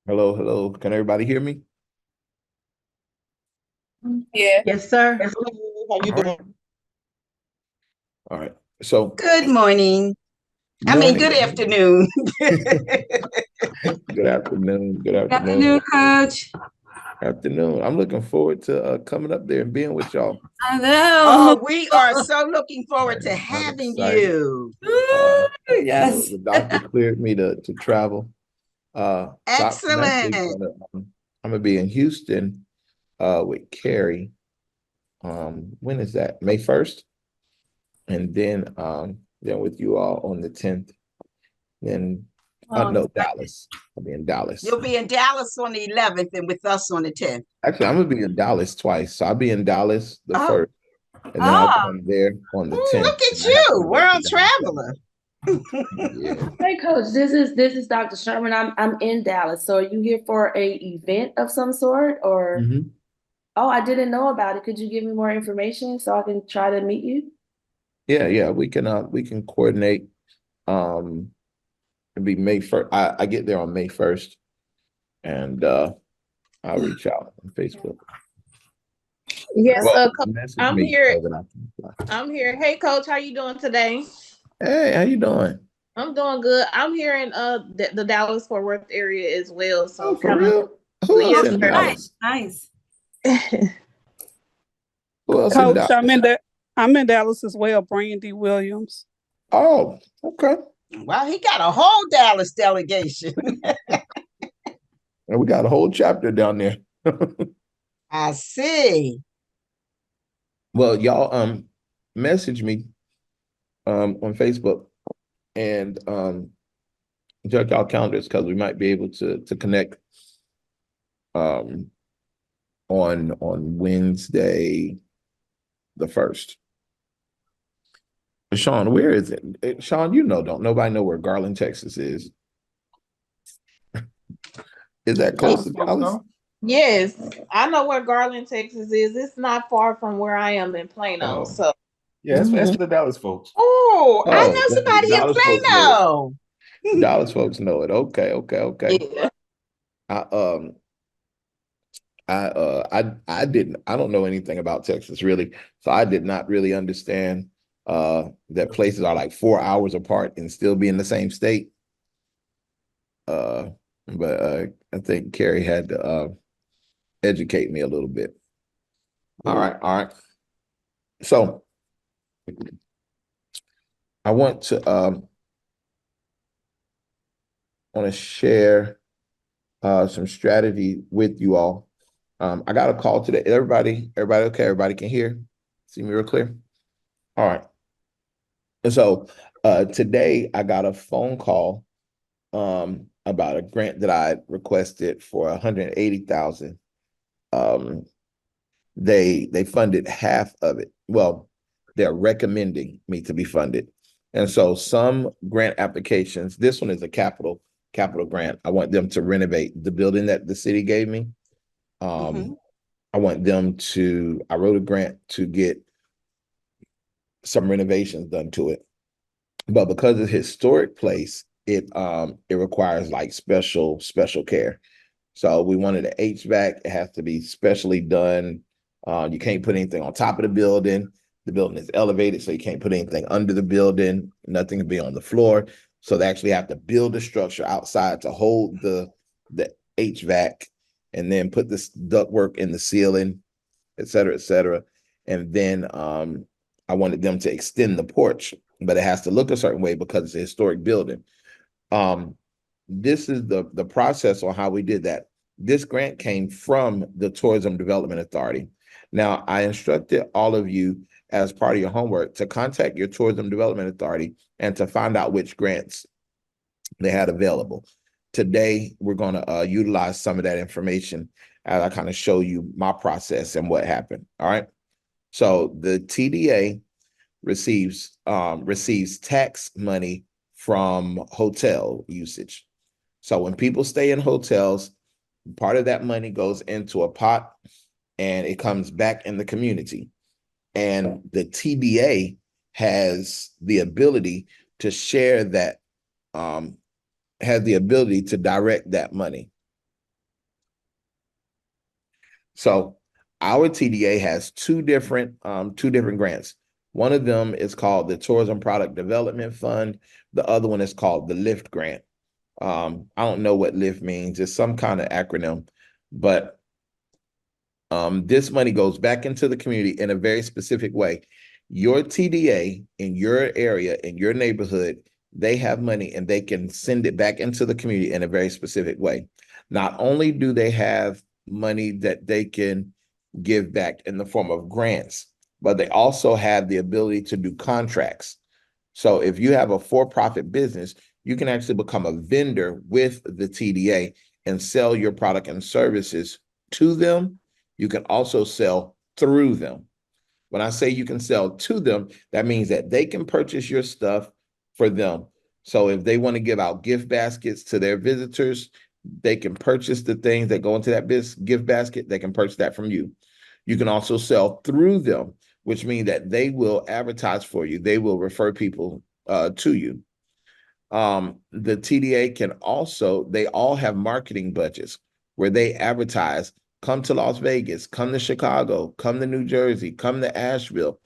Hello, hello. Can everybody hear me? Yeah. Yes, sir. Hello, how you All right. doing? All right. So, Good morning. I mean, morning. good afternoon. Good afternoon. Good Good afternoon, afternoon. Coach. Afternoon. I'm looking forward to coming up there and being with y'all. I know. Oh, we are so looking forward to I'm having excited. you. Uh, Yes. the doctor cleared me to travel. So I'm actually Excellent. I'm gonna be in Houston with Carrie. When is that? May 1st, and then with you all on the 10th. Then no, Dallas. I'll be in Dallas. You'll be in Dallas on the 11th and with us on the 10th. Actually, I'm gonna be in Dallas twice. So I'll be in Dallas the Oh, first, and then I'll Ah, come there on the 10th. look at And I have to you, go back to world Dallas that traveler. night. Yeah. Hey coach, this is Dr. Sherman. I'm in Dallas. So are you here for a event of some sort or hmm oh, I didn't know about it. Could you give me more information so I can try to meet you? Yeah, yeah. We can coordinate. Um it'll be May 1st. I get there on May 1st, and I'll reach out on Facebook. Yes, Well, Coach, message I'm me here. so that I can apply. I'm here. Hey, Coach, how you doing today? Hey, how you doing? I'm doing good. I'm here in the Dallas Fort Worth area as well, Oh, so for kind of real? Who else yes, in nice, Dallas? nice. sir. Who else in Coach, Dallas? I'm in Dallas as well, Brandy Williams. Oh, okay. Well, he got a whole Dallas delegation. And we got a whole chapter down there. I see. Well, y'all message me on Facebook and check y'all calendars because we might be able to connect um on Wednesday the 1st. Sean, where is it? Sean, don't nobody know where Garland, Texas is. Is that close Dallas to folks Dallas? know. Yes, I know where Garland, Texas is. It's not far from where I am in Plano. Oh, So, Yeah, it's mhm. for the Dallas folks. Oh, I oh, know somebody in Dallas folks know it. Plano. Dallas folks know it. Okay, okay, okay. Yeah. I I didn't I don't know anything about Texas really. So I did not really understand that places are like 4 hours apart and still be in the same state. Uh but I think Carrie had to educate me a little bit. All right, all right. So I want to share some strategy with you all. I got a call today. Everybody okay? Everybody can hear? See me real clear? All right. And so today I got a phone call about a grant that I requested for 180,000. Um, they funded half of it. Well, they're recommending me to be funded. And so some grant applications, this one is a capital grant. I want them to renovate the building that the city gave me. Mhm. I want them to, I wrote a grant to get some renovations done to it. But because it's a historic place, it requires like special care. So we wanted an HVAC. It has to be specially done. You can't put anything on top of the building. The building is elevated, so you can't put anything under the building. Nothing can be on the floor. So they actually have to build a structure outside to hold the HVAC, and then put this ductwork in the ceiling, et cetera, et cetera. And then I wanted them to extend the porch, but it has to look a certain way because it's a historic building. Um, this is the process on how we did that. This grant came from the Tourism Development Authority. Now, I instructed all of you as part of your homework to contact your Tourism Development Authority and to find out which grants they had available. Today, we're going to utilize some of that information as I kind of show you my process and what happened. All right. So the TDA receives tax money from hotel usage. So when people stay in hotels, part of that money goes into a pot and it comes back in the community. And the TDA has the ability to share that, has the ability to direct that money. So our TDA has two different grants. One of them is called the Tourism Product Development Fund. The other one is called the LIFT grant. I don't know what LIFT means. It's some kind of acronym, but this money goes back into the community in a very specific way. Your TDA in your area, in your neighborhood, they have money and they can send it back into the community in a very specific way. Not only do they have money that they can give back in the form of grants, but they also have the ability to do contracts. So if you have a for-profit business, you can actually become a vendor with the TDA and sell your product and services to them. You can also sell through them. When I say you can sell to them, that means that they can purchase your stuff for them. So if they want to give out gift baskets to their visitors, they can purchase the things that go into that gift basket. They can purchase that from you. You can also sell through them, which means that they will advertise for you. They will refer people to you. The TDA can also, they all have marketing budgets where they advertise, come to Las Vegas, come to Chicago, come to New Jersey, come to Asheville.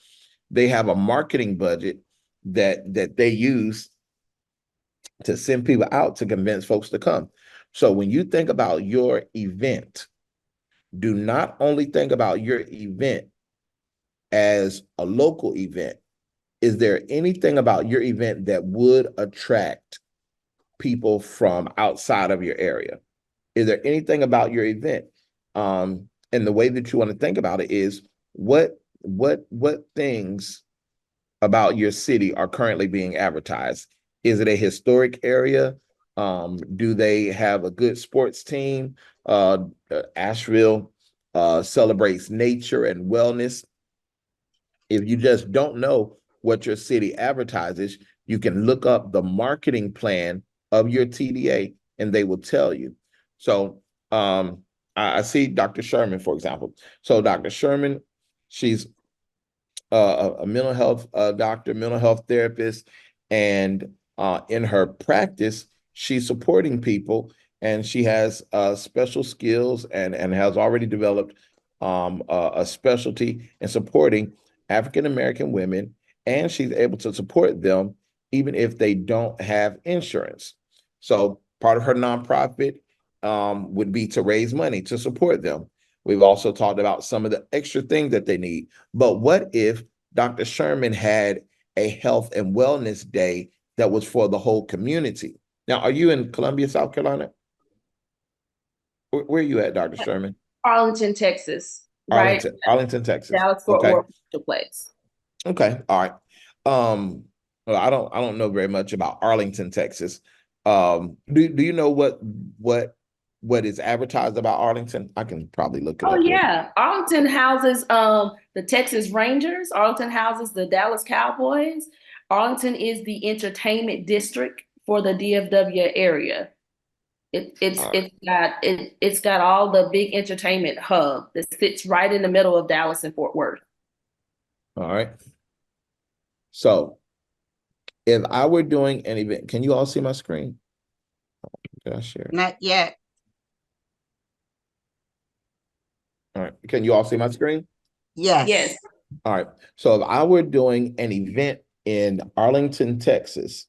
They have a marketing budget that they use to send people out to convince folks to come. So when you think about your event, do not only think about your event as a local event. Is there anything about your event that would attract people from outside of your area? Is there anything about your event? And the way that you want to think about it is what things about your city are currently being advertised? Is it a historic area? Do they have a good sports team? Asheville celebrates nature and wellness. If you just don't know what your city advertises, you can look up the marketing plan of your TDA and they will tell you. So I see Dr. Sherman, for example. So Dr. Sherman, she's a mental health doctor, mental health therapist, and in her practice, she's supporting people, and she has special skills and has already developed a specialty in supporting African American women, and she's able to support them even if they don't have insurance. So part of her nonprofit would be to raise money to support them. We've also talked about some of the extra things that they need. But what if Dr. Sherman had a health and wellness day that was for the whole community? Now, are you in Columbia, South Carolina? Where are you at, Dr. Sherman? Arlington, Texas, right? Arlington, Texas. Dallas Fort Okay. Worth place. Okay. All right. Well, I don't know very much about Arlington, Texas. Do you know what is advertised about Arlington? I can probably look it up. Oh yeah, Arlington houses the Texas Rangers. Arlington houses the Dallas Cowboys. Arlington is the entertainment district for the DFW area. It's got all the big entertainment hub that sits right in the middle of Dallas and Fort Worth. All right. So if I were doing an event, can you all see my screen? Did I share? Not yet. All right. Can you all see my screen? Yes. Yes. All right. So if I were doing an event in Arlington, Texas,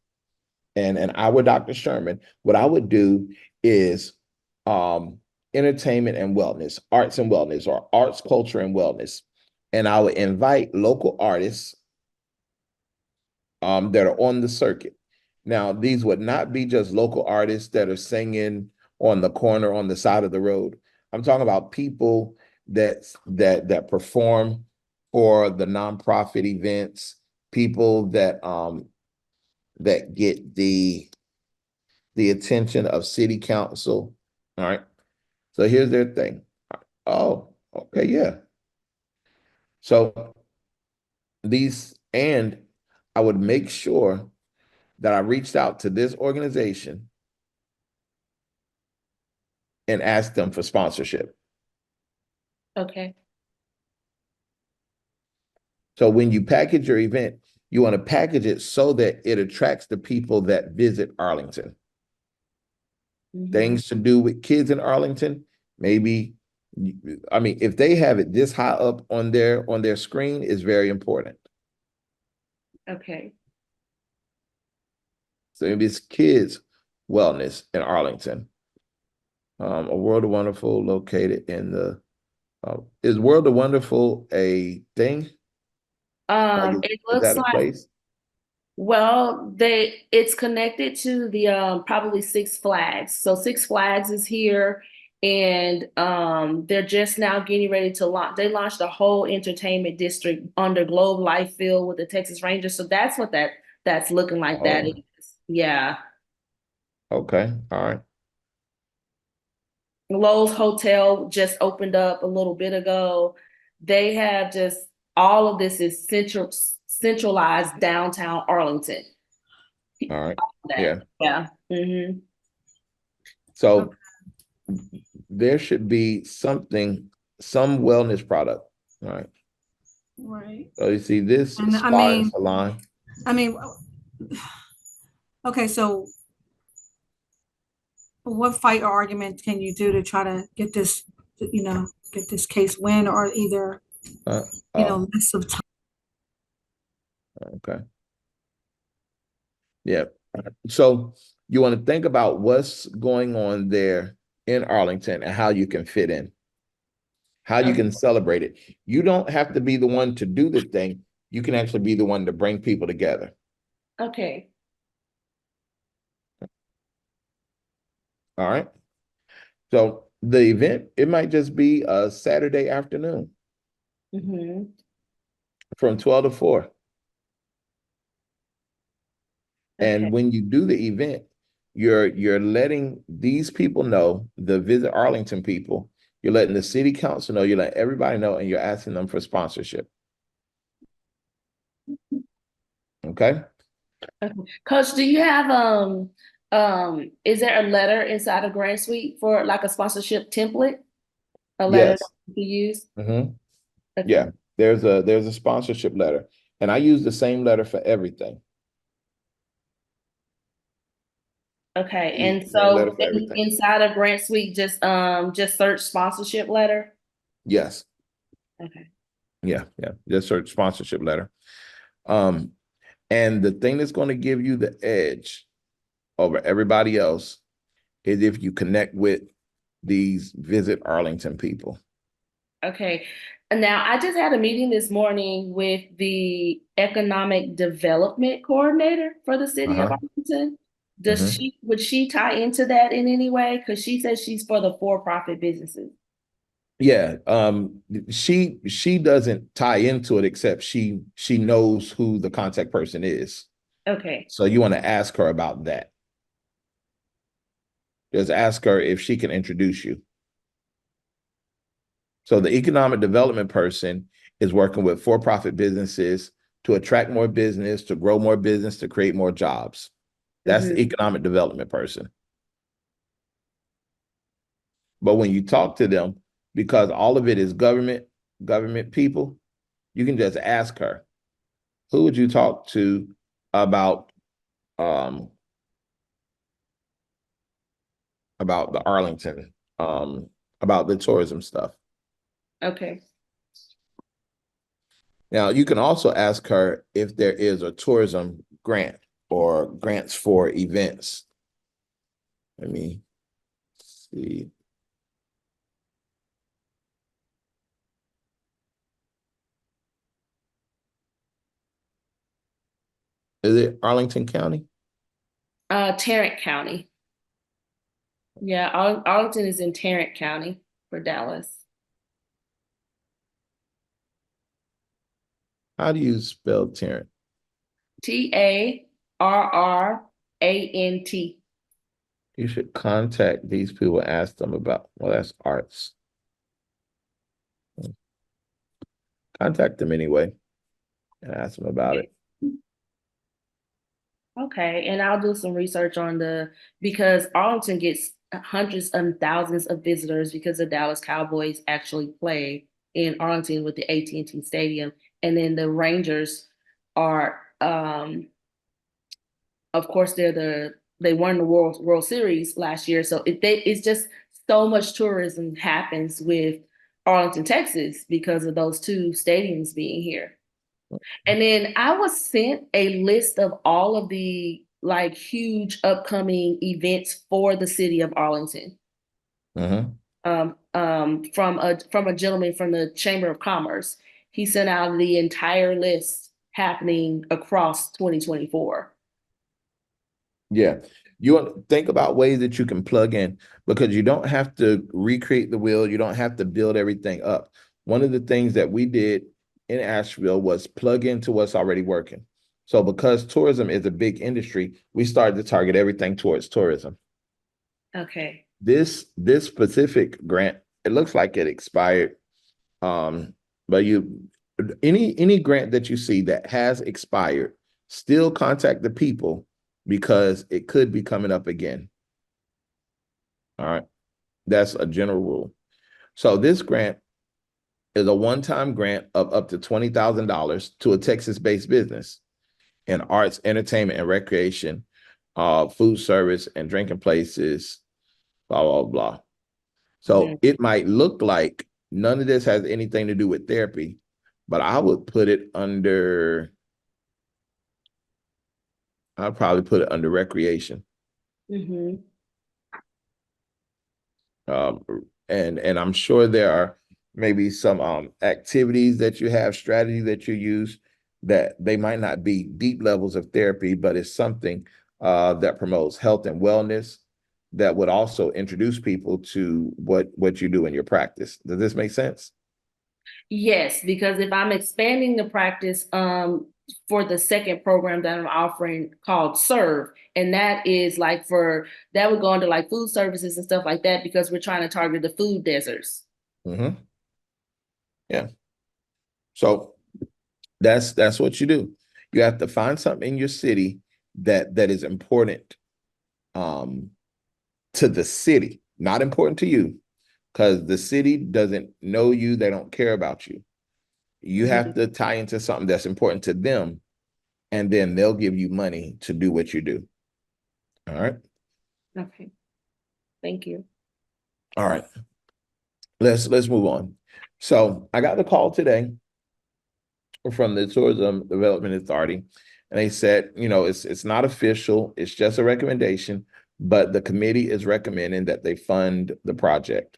and I were Dr. Sherman, what I would do is entertainment and wellness, arts and wellness, or arts, culture, and wellness. And I would invite local artists that are on the circuit. Now, these would not be just local artists that are singing on the corner, on the side of the road. I'm talking about people that perform for the nonprofit events, people that that get the attention of city council. All right. So here's their thing. Oh, okay, yeah. So and I would make sure that I reached out to this organization and asked them for sponsorship. Okay. So when you package your event, you want to package it so that it attracts the people that visit Arlington. Mm-hmm. Things to do with kids in Arlington, maybe I mean, if they have it this high up on their screen, is very important. Okay. So maybe it's kids wellness in Arlington. A World of Wonderful located in the is World of Wonderful a thing? Like It is looks that a like, place? well, it's connected to the probably Six Flags. So Six Flags is here, and they're just now getting ready to launch. They launched a whole entertainment district under Globe Life Field with the Texas Rangers. So that's what that's looking like. That Oh, is. Yeah. okay. All right. Lowe's Hotel just opened up a little bit ago. They have just all of this is centralized downtown Arlington. All right. That. Yeah. Yeah. Hmm. So there should be some wellness product. All right. Right. So you see this And spa and salon. I mean, okay, so what fight or argument can you do to try to get this, get this case win or either, Uh, oh, less of time? okay. Yeah. So you want to think about what's going on there in Arlington and how you can fit in, how you can celebrate it. You don't have to be the one to do the thing. You can actually be the one to bring people together. Okay. All right. So the event, it might just be a Saturday afternoon Hmm. from 12 to 4. Okay. And when you do the event, you're letting these people know, the Visit Arlington people, you're letting the city council know, you're letting everybody know, and you're asking them for sponsorship. Okay. Okay. Coach, do you have is there a letter inside of Grant Suite for like a sponsorship template? A letter that Yes. you can use? Mm-hmm. Okay. Yeah. There's a sponsorship letter, and I use the same letter for everything. Okay. I use And the same letter so for everything. inside of Grant Suite, just search sponsorship letter. Yes. Okay. Yeah. Yeah. Just search sponsorship letter. Um, and the thing that's going to give you the edge over everybody else is if you connect with these Visit Arlington people. Okay. And now I just had a meeting this morning with the economic development coordinator for the city of Uh-huh. Arlington. Mhm. Would she tie into that in any way? Because she says she's for the for-profit businesses. Yeah. She doesn't tie into it except she knows who the contact person is. Okay. So you want to ask her about that. Just ask her if she can introduce you. So the economic development person is working with for-profit businesses to attract more business, to grow more business, to create more jobs. That's the economic development person. But when you talk to them, because all of it is government people, you can just ask her, who would you talk to about um the Arlington, about the tourism stuff? Okay. Now you can also ask her if there is a tourism grant or grants for events. Let me see. Is it Arlington County? Tarrant County. Yeah, Arlington is in Tarrant County for Dallas. How do you spell Tarrant? Tarrant. You should contact these people, ask them about, well, that's arts. Contact them anyway and ask them about it. Okay, and I'll do some research on because Arlington gets hundreds and thousands of visitors because the Dallas Cowboys actually play in Arlington with the AT&T Stadium, and then the Rangers are, of course, they won the World Series last year, so it's just so much tourism happens with Arlington, Texas because of those two stadiums being here. And then I was sent a list of all of the like huge upcoming events for the city of Arlington. Mhm. From a gentleman from the Chamber of Commerce. He sent out the entire list happening across 2024. Yeah. You want to think about ways that you can plug in, because you don't have to recreate the wheel. You don't have to build everything up. One of the things that we did in Asheville was plug into what's already working. So because tourism is a big industry, we started to target everything towards tourism. Okay. This specific grant, it looks like it expired. But any grant that you see that has expired, still contact the people, because it could be coming up again. All right. That's a general rule. So this grant is a one-time grant of up to $20,000 to a Texas-based business in arts, entertainment, and recreation, food service, and drinking places, blah, blah, blah. So it might look like none of this has anything to do with therapy, but I would put it under, I'd probably put it under recreation. Mm-hmm. And I'm sure there are maybe some activities that you have, strategy that you use, that they might not be deep levels of therapy, but it's something that promotes health and wellness, that would also introduce people to what you do in your practice. Does this make sense? Yes, because if I'm expanding the practice for the second program that I'm offering called Serve, and that is like that would go into like food services and stuff like that, because we're trying to target the food deserts. Mm-hmm. Yeah. So that's what you do. You have to find something in your city that is important to the city, not important to you, because the city doesn't know you, they don't care about you. You have to tie into something that's important to them, and then they'll give you money to do what you do. All right. Okay. Thank you. All right. Let's move on. So I got the call today from the Tourism Development Authority, and they said, it's not official, it's just a recommendation, but the committee is recommending that they fund the project.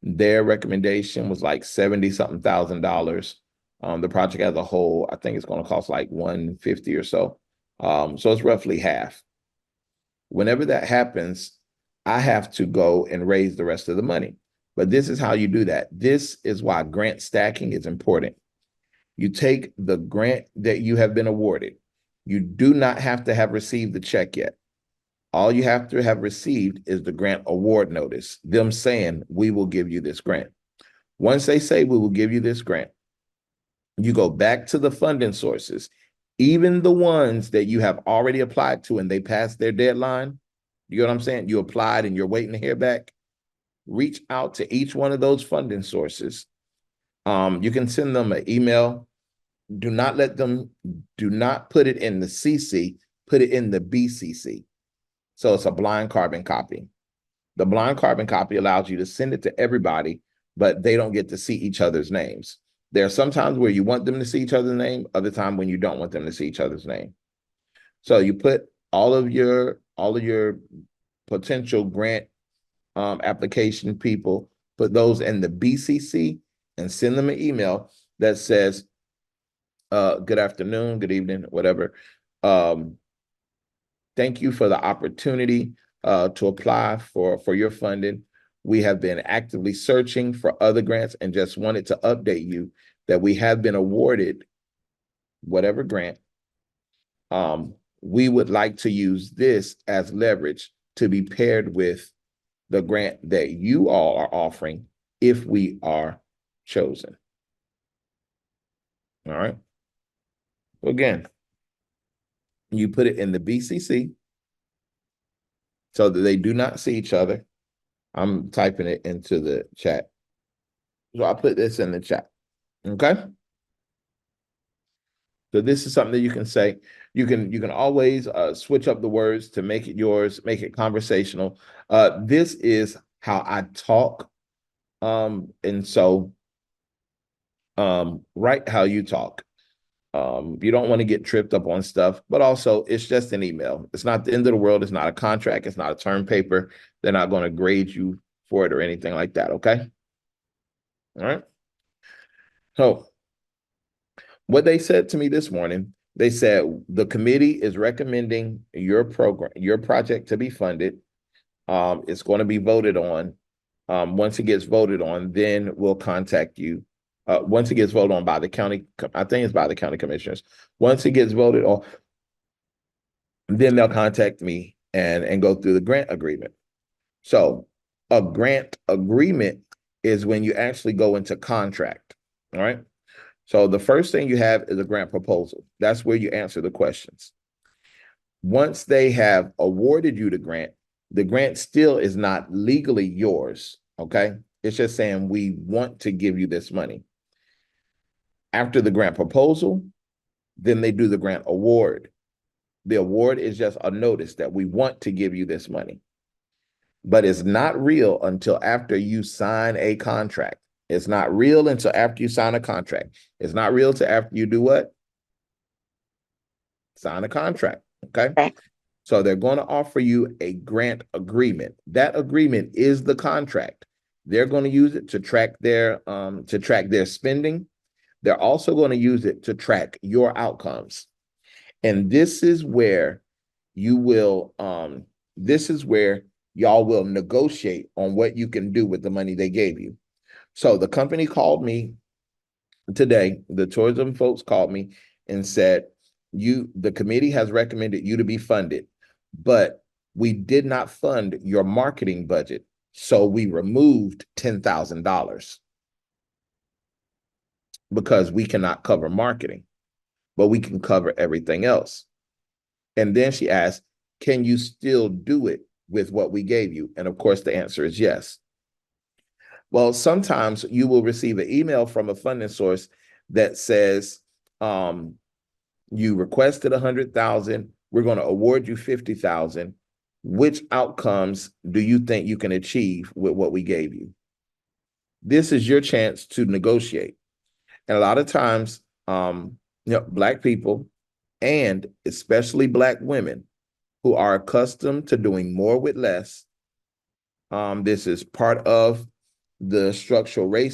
Their recommendation was like 70 something thousand dollars. The project as a whole, I think it's going to cost like 150 or so. So it's roughly half. Whenever that happens, I have to go and raise the rest of the money. But this is how you do that. This is why grant stacking is important. You take the grant that you have been awarded. You do not have to have received the check yet. All you have to have received is the grant award notice, them saying, we will give you this grant. Once they say we will give you this grant, you go back to the funding sources, even the ones that you have already applied to and they passed their deadline. You know what I'm saying? You applied and you're waiting to hear back. Reach out to each one of those funding sources. You can send them an email. Do not put it in the CC, put it in the BCC. So it's a blind carbon copy. The blind carbon copy allows you to send it to everybody, but they don't get to see each other's names. There are some times where you want them to see each other's name, other time when you don't want them to see each other's name. So you put all of your potential grant application people, put those in the BCC and send them an email that says, good afternoon, good evening, whatever. Thank you for the opportunity to apply for your funding. We have been actively searching for other grants and just wanted to update you that we have been awarded whatever grant. We would like to use this as leverage to be paired with the grant that you all are offering if we are chosen. All right. Again, you put it in the BCC so that they do not see each other. I'm typing it into the chat. So I put this in the chat. Okay. So this is something that you can say. You can always switch up the words to make it yours, make it conversational. This is how I talk. And so write how you talk. You don't want to get tripped up on stuff, but also it's just an email. It's not the end of the world. It's not a contract. It's not a term paper. They're not going to grade you for it or anything like that. Okay. All right. So what they said to me this morning, they said the committee is recommending your program, your project to be funded. It's going to be voted on. Once it gets voted on, then we'll contact you. Once it gets voted on by the county, I think it's by the county commissioners. Once it gets voted on, then they'll contact me and go through the grant agreement. So a grant agreement is when you actually go into contract. All right. So the first thing you have is a grant proposal. That's where you answer the questions. Once they have awarded you the grant still is not legally yours. Okay. It's just saying we want to give you this money. After the grant proposal, then they do the grant award. The award is just a notice that we want to give you this money. But it's not real until after you sign a contract. It's not real until after you sign a contract. It's not real until after you do what? Sign a contract. Okay. Right. So they're going to offer you a grant agreement. That agreement is the contract. They're going to use it to track their spending. They're also going to use it to track your outcomes. And this is where you will, this is where y'all will negotiate on what you can do with the money they gave you. So the company called me today, the tourism folks called me and said, the committee has recommended you to be funded, but we did not fund your marketing budget. So we removed $10,000 because we cannot cover marketing, but we can cover everything else. And then she asked, can you still do it with what we gave you? And of course, the answer is yes. Well, sometimes you will receive an email from a funding source that says, you requested 100,000, we're going to award you 50,000. Which outcomes do you think you can achieve with what we gave you? This is your chance to negotiate. And a lot of times, Black people, and especially Black women who are accustomed to doing more with less, this is part of the structurally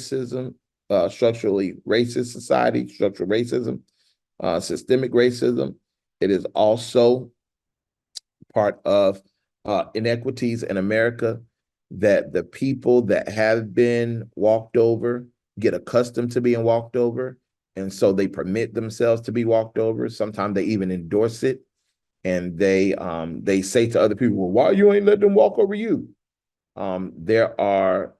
racist society, structural racism, systemic racism. It is also part of inequities in America, that the people that have been walked over get accustomed to being walked over. And so they permit themselves to be walked over. Sometimes they even endorse it. And they say to other people, well, why you ain't let them walk over you? There are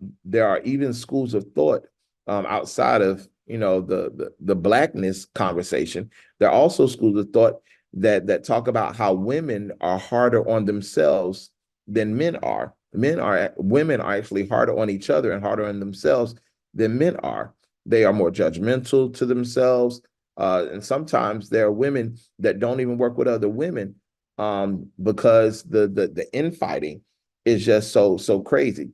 even schools of thought outside of the Blackness conversation. There are also schools of thought that talk about how women are harder on themselves than men are. Women are actually harder on each other and harder on themselves than men are. They are more judgmental to themselves. And sometimes there are women that don't even work with other women because the infighting is just so crazy.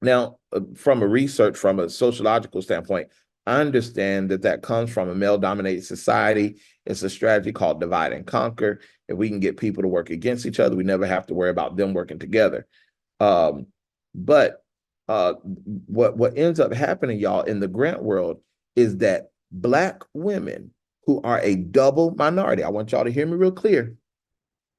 Now, from a sociological standpoint, I understand that comes from a male-dominated society. It's a strategy called divide and conquer. If we can get people to work against each other, we never have to worry about them working together. But what ends up happening, y'all, in the grant world is that Black women who are a double minority, I want y'all to hear me real clear,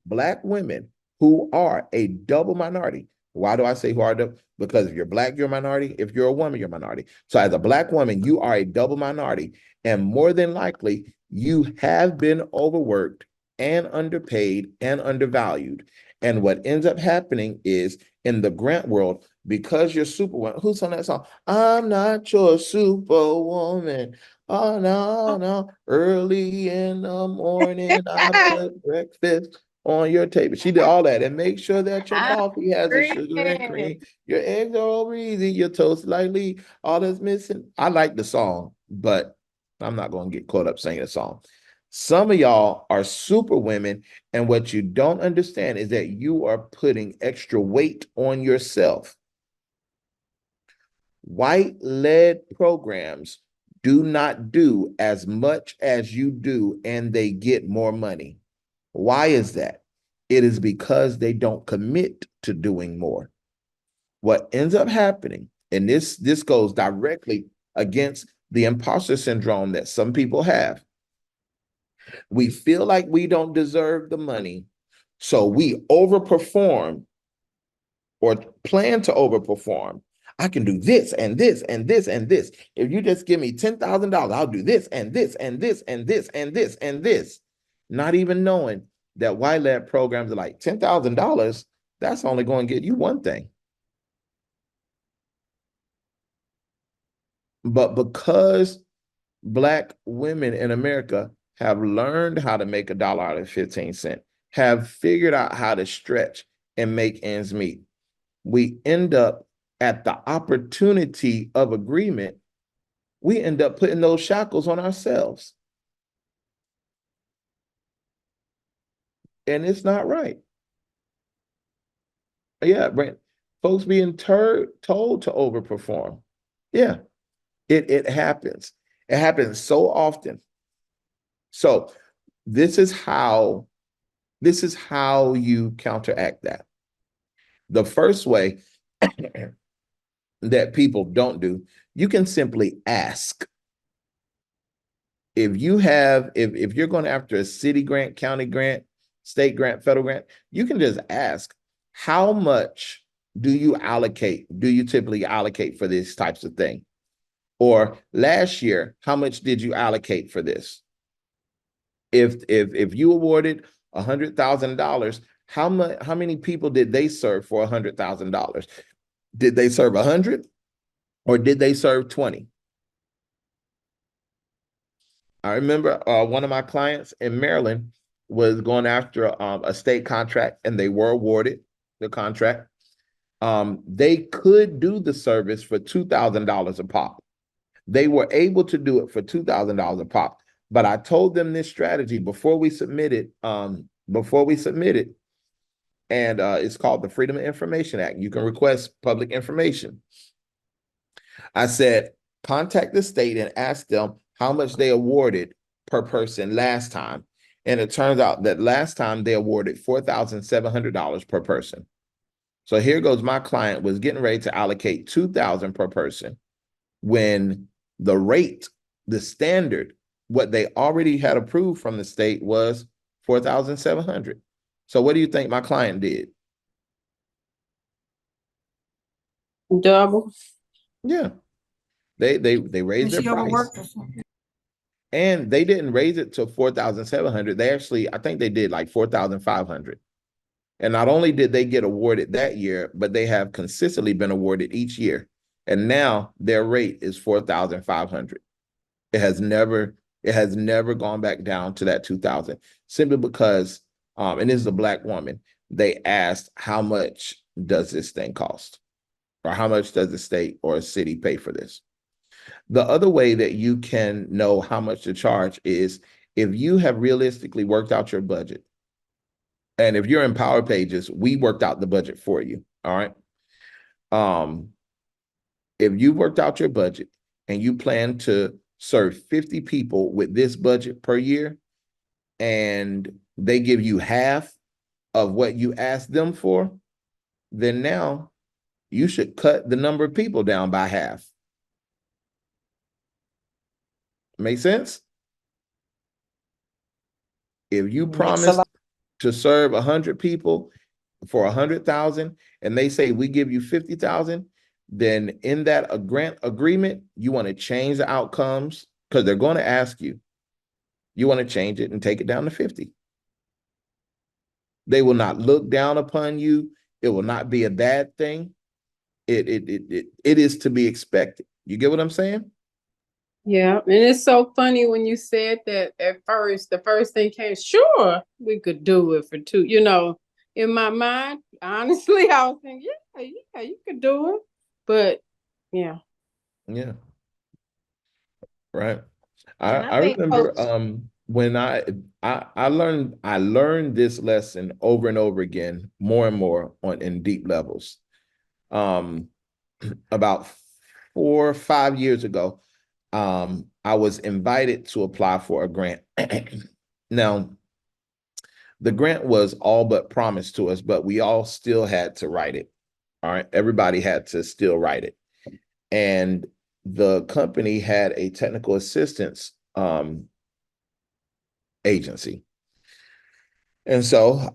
Black women who are a double minority. Why do I say who are double? Because if you're Black, you're a minority. If you're a woman, you're a minority. So as a Black woman, you are a double minority. And more than likely, you have been overworked and underpaid and undervalued. And what ends up happening is in the grant world, because you're superwoman, who's on that song? I'm not your superwoman. Oh, no. Early in the morning, I put breakfast on your table. She did all that. And make sure that your coffee has a sugar and cream. Your eggs are over easy. Your toast lightly. All that's missing. I like the song, but I'm not going to get caught up singing the song. Some of y'all are super women, and what you don't understand is that you are putting extra weight on yourself white-led programs do not do as much as you do, and they get more money. Why is that? It is because they don't commit to doing more. What ends up happening, and this goes directly against the imposter syndrome that some people have. We feel like we don't deserve the money, so we overperform or plan to overperform. I can do this and this and this and this. If you just give me $10,000, I'll do this and this and this and this and this and this. Not even knowing that white-led programs are like $10,000, that's only going to get you one thing. But because Black women in America have learned how to make $1 out of 15 cents, have figured out how to stretch and make ends meet, we end up at the opportunity of agreement, we end up putting those shackles on ourselves. And it's not right. Yeah, Brent, folks being told to overperform. Yeah, it happens. It happens so often. So this is how you counteract that. The first way that people don't do, you can simply ask. If you're going after a city grant, county grant, state grant, federal grant, you can just ask, how much do you typically allocate for these types of things? Or last year, how much did you allocate for this? If you awarded $100,000, how many people did they serve for $100,000? Did they serve 100 or did they serve 20? I remember one of my clients in Maryland was going after a state contract, and they were awarded the contract. They could do the service for $2,000 a pop. They were able to do it for $2,000 a pop. But I told them this strategy before we submitted. And it's called the Freedom of Information Act. You can request public information. I said, contact the state and ask them how much they awarded per person last time. And it turns out that last time they awarded $4,700 per person. So here goes my client was getting ready to allocate $2,000 per person when the rate, the standard, what they already had approved from the state was $4,700. So what do you think my client did? Double. Yeah. They raised their price. And they didn't raise it to 4,700. They actually, I think they did like 4,500. And not only did they get awarded that year, but they have consistently been awarded each year. And now their rate is 4,500. It has never gone back down to that 2,000, simply because, and this is a Black woman, they asked, how much does this thing cost? Or how much does the state or a city pay for this? The other way that you can know how much to charge is if you have realistically worked out your budget. And if you're in Power Pages, we worked out the budget for you. All right. If you worked out your budget and you plan to serve 50 people with this budget per year, and they give you half of what you asked them for, then now you should cut the number of people down by half. Make sense? If you promise to serve 100 people for 100,000 and they say we give you 50,000, then in that grant agreement, you want to change the outcomes because they're going to ask you. You want to change it and take it down to 50. They will not look down upon you. It will not be a bad thing. It is to be expected. You get what I'm saying? Yeah, and it's so funny when you said that at first, the first thing came, sure, we could do it for two. You know, in my mind, honestly, I was thinking, yeah, you could do it. But yeah. Yeah. Right. I remember when I learned this lesson over and over again, more and more in deep levels. About 4 or 5 years ago, I was invited to apply for a grant. Now, the grant was all but promised to us, but we all still had to write it. All right. Everybody had to still write it. And the company had a technical assistance agency. And so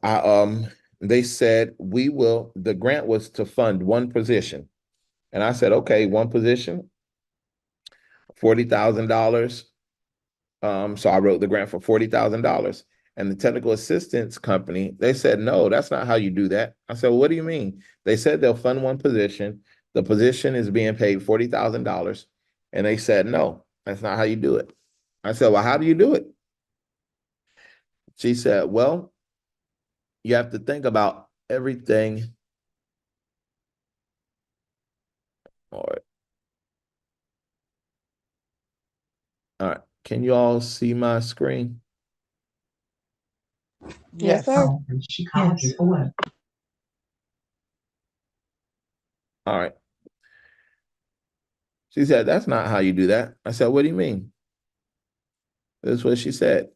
they said, the grant was to fund one position. And I said, okay, one position, $40,000. So I wrote the grant for $40,000. And the technical assistance company, they said, no, that's not how you do that. I said, well, what do you mean? They said they'll fund one position. The position is being paid $40,000. And they said, no, that's not how you do it. I said, well, how do you do it? She said, well, you have to think about everything. All right. All right. Can you all see my screen? Yes, sir. Yes. All right. She said, that's not how you do that. I said, what do you mean? This is what she said.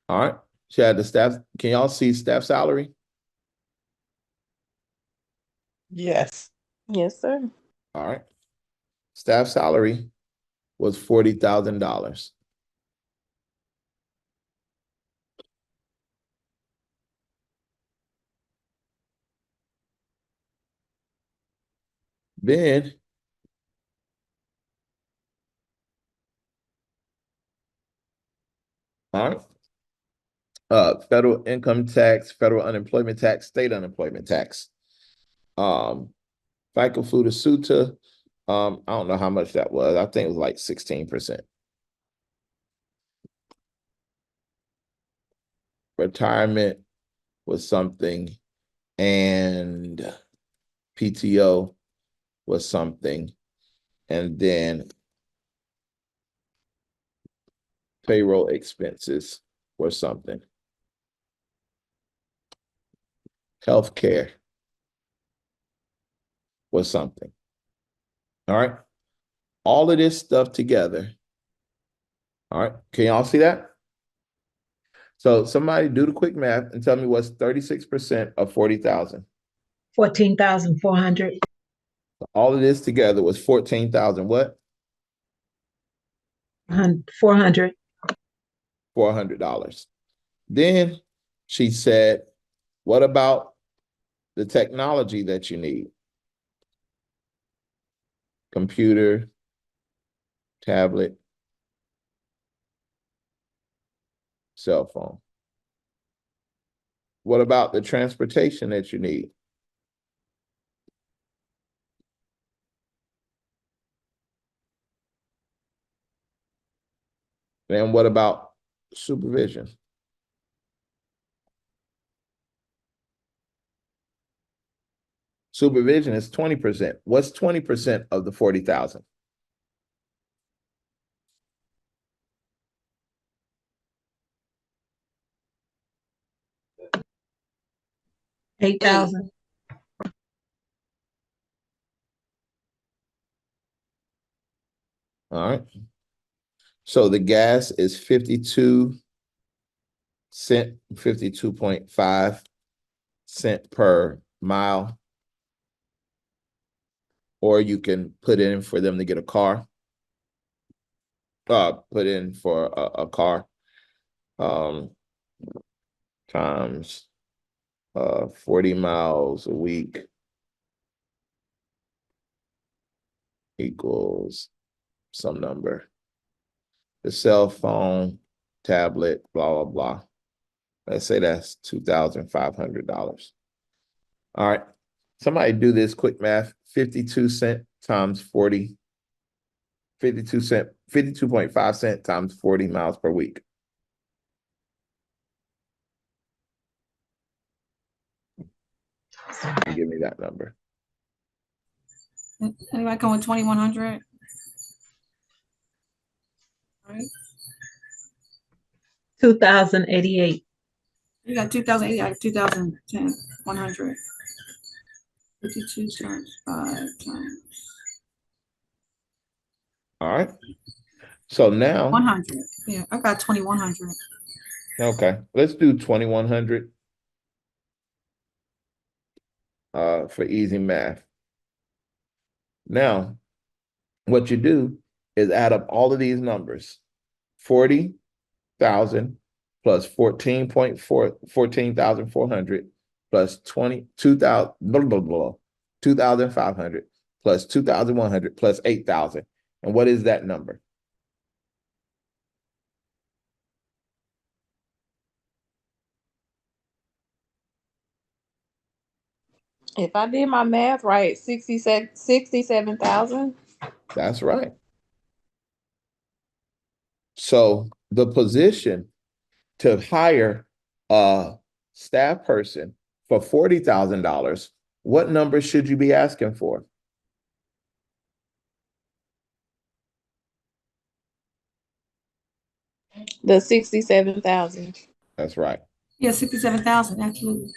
All right. She had the staff. Can y'all see staff salary? Yes. Yes, sir. All right. Staff salary was $40,000. Then all right. Federal income tax, federal unemployment tax, state unemployment tax. FICA Food Asuta, I don't know how much that was. I think it was like 16%. Retirement was something, and PTO was something, and then payroll expenses were something. Healthcare was something. All right. All of this stuff together. All right. Can y'all see that? So somebody do the quick math and tell me what's 36% of 40,000. 14,400. All of this together was 14,000 what? 400. $400. Then she said, what about the technology that you need? Computer, tablet, cell phone. What about the transportation that you need? Then what about supervision? Supervision is 20%. What's 20% of the 40,000? 8,000. All right. So the gas is 52 cent, 52.5 cent per mile. Or you can put in for them to get a car. Put in for a car. Times 40 miles a week equals some number. The cell phone, tablet, blah, blah, blah. Let's say that's $2,500. All right. Somebody do this quick math. 52 cent times 40. 52 cent, 52.5 cent times 40 miles per week. Give me that number. Anybody going 2,100? right? 2,088. You got 2008, I got 2010, 100. 52 times 5 times All right. So now, 100. Yeah, I got 2,100. okay, let's do 2,100 for easy math. Now, what you do is add up all of these numbers. 40,000 plus 14,400 plus 22,000, blah, blah, blah, 2,500 plus 2,100 plus 8,000. And what is that number? If I did my math right, 67,000. That's right. So the position to hire a staff person for $40,000, what number should you be asking for? The 67,000. That's right. Yeah, 67,000, absolutely.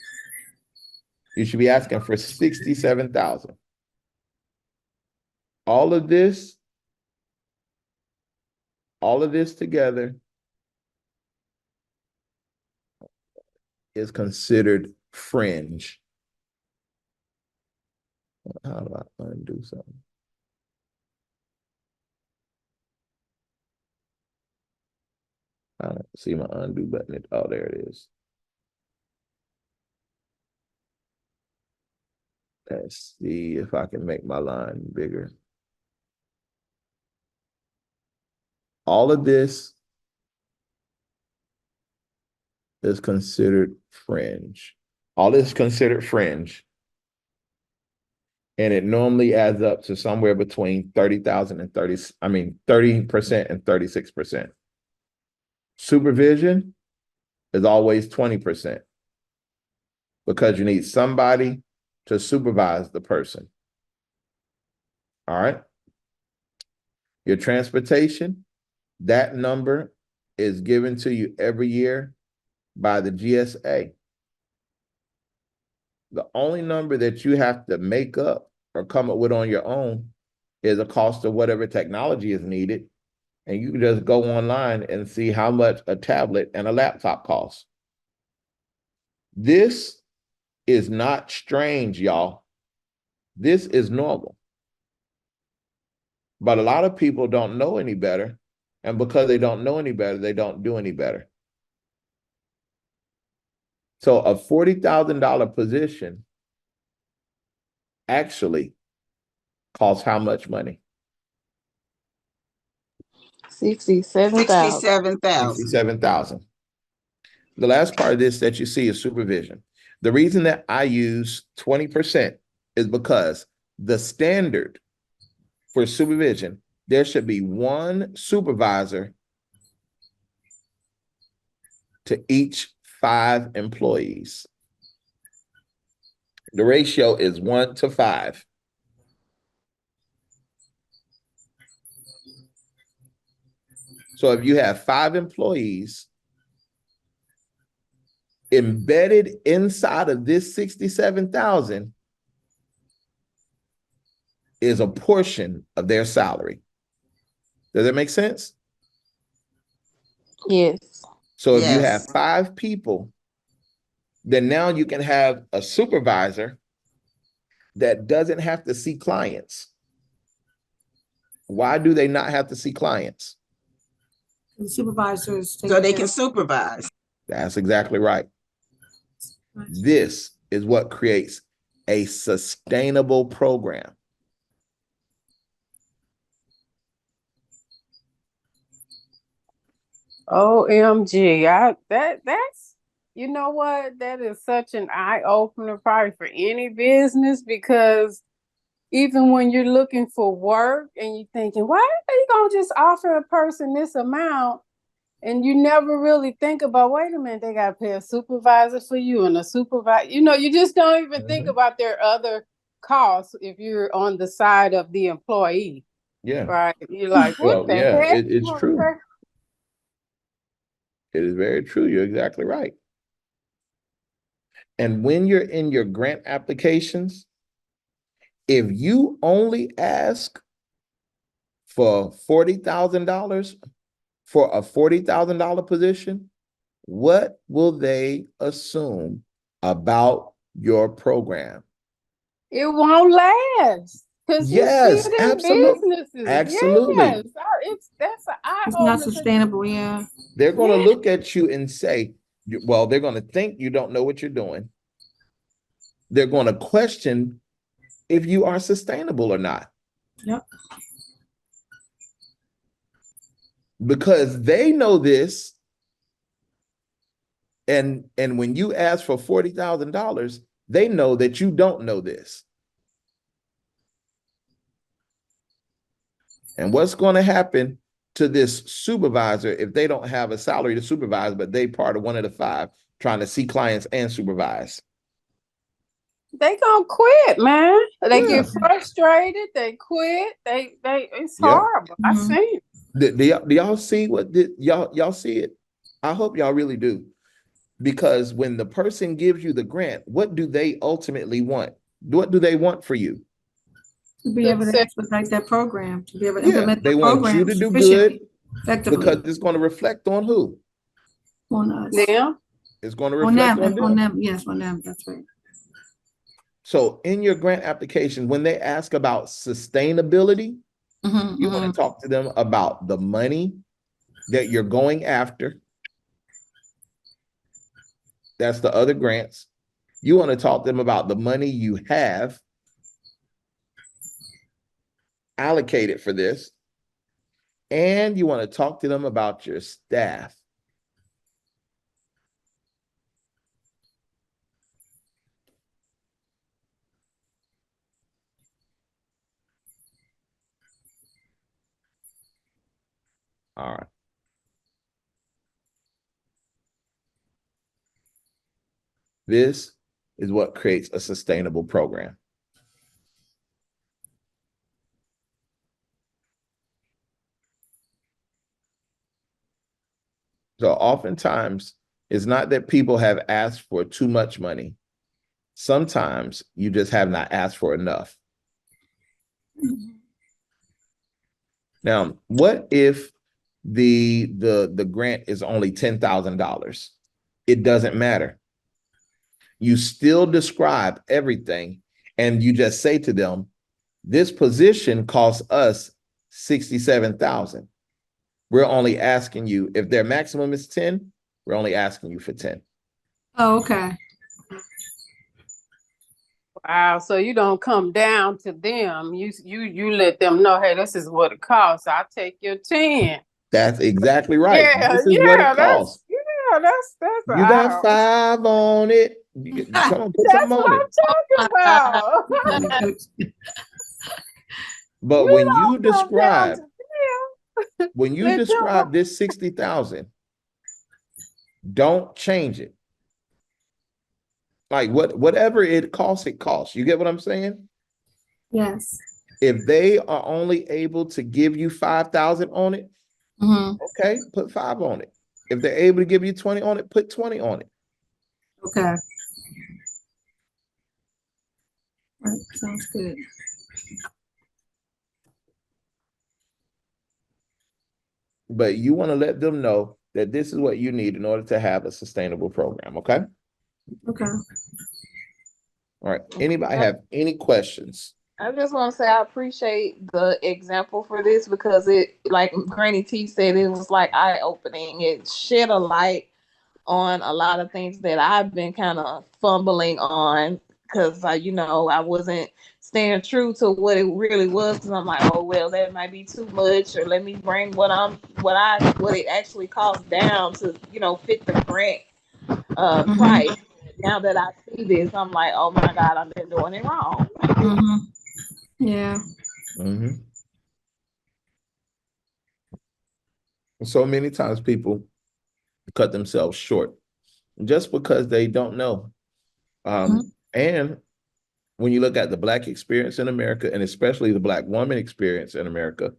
You should be asking for 67,000. All of this together is considered fringe. How do I undo something? I don't see my undo button. Oh, there it is. Let's see if I can make my line bigger. All of this is considered fringe. All this is considered fringe. And it normally adds up to somewhere between 30,000 and 30% and 36%. Supervision is always 20% because you need somebody to supervise the person. All right. Your transportation, that number is given to you every year by the GSA. The only number that you have to make up or come up with on your own is a cost of whatever technology is needed. And you can just go online and see how much a tablet and a laptop costs. This is not strange, y'all. This is normal. But a lot of people don't know any better. And because they don't know any better, they don't do any better. So a $40,000 position actually costs how much money? 67,000. 67,000. The last part of this that you see is supervision. The reason that I use 20% is because the standard for supervision, there should be one supervisor to each 5 employees. The ratio is 1 to 5. So if you have 5 employees, embedded inside of this 67,000 is a portion of their salary. Does that make sense? Yes. So if you have 5 people, then now you can have a supervisor that doesn't have to see clients. Why do they not have to see clients? The supervisors. So they can supervise. That's exactly right. This is what creates a sustainable program. OMG, that's you know what? That is such an eye opener probably for any business, because even when you're looking for work and you're thinking, why are you gonna just offer a person this amount? And you never really think about, wait a minute, they gotta pay a supervisor for you and a supervisor. You just don't even think about their other costs if you're on the side of the employee. Yeah. Right. You're like, what Well, the yeah, heck? it's true. It is very true. You're exactly right. And when you're in your grant applications, if you only ask for $40,000 for a $40,000 position, what will they assume about your program? It won't last because you see Yes, it in absolutely. businesses. Absolutely. Yes, that's an eye It's not opener. sustainable, yeah. They're going to Yeah. look at you and say, well, they're going to think you don't know what you're doing. They're going to question if you are sustainable or not. Yep. Because they know this. And when you ask for $40,000, they know that you don't know this. And what's going to happen to this supervisor if they don't have a salary to supervise, but they part of one of the five trying to see clients and supervise? They gonna quit, man. They Yeah. get frustrated. They quit. They. It's Yep. horrible. I Mhm. see it. Do y'all see y'all see it? I hope y'all really do. Because when the person gives you the grant, what do they ultimately want? What do they want for you? To be able to Success. expedite that program, to be able to Yeah, implement they the want you program to do efficiently, good effectively because it's going to reflect on who? on us. Yeah. It's going to On reflect them, on them. yes, on them, that's right. So in your grant application, when they ask about sustainability, Mhm, you want mhm. to talk to them about the money that you're going after. That's the other grants. You want to talk to them about the money you have allocated for this. And you want to talk to them about your staff. All right. This is what creates a sustainable program. So oftentimes, it's not that people have asked for too much money. Sometimes you just have not asked for enough. Now, what if the grant is only $10,000? It doesn't matter. You still describe everything and you just say to them, this position costs us $67,000. We're only asking you, if their maximum is 10, we're only asking you for 10. Oh, okay. Wow. So you don't come down to them. You let them know, hey, this is what it costs. I'll take your 10. That's exactly right. Yeah, This is what it that's costs. that's You got 5 on it. Come on, put that's something on what it. I'm talking about. But You don't come down to them. when you Let them describe this 60,000, don't change it. Like whatever it costs, it costs. You get what I'm saying? Yes. If they are only able to give you 5,000 on it, Mhm. okay, put 5 on it. If they're able to give you 20 on it, put 20 on it. Okay. Right, sounds good. But you want to let them know that this is what you need in order to have a sustainable program, okay? Okay. All right. Anybody have any questions? I just want to say I appreciate the example for this because it, like Granny T said, it was like eye opening. It shed a light on a lot of things that I've been kind of fumbling on because I wasn't staying true to what it really was. Because I'm like, oh well, that might be too much, or let me bring what it actually costs down to fit the grant Mhm. price. Now that I see this, I'm like, oh my God, I've been doing it wrong. Mhm. Yeah. So many times people cut themselves short just because they don't know. And when you look at the Black experience in America, and especially the Black woman experience in America,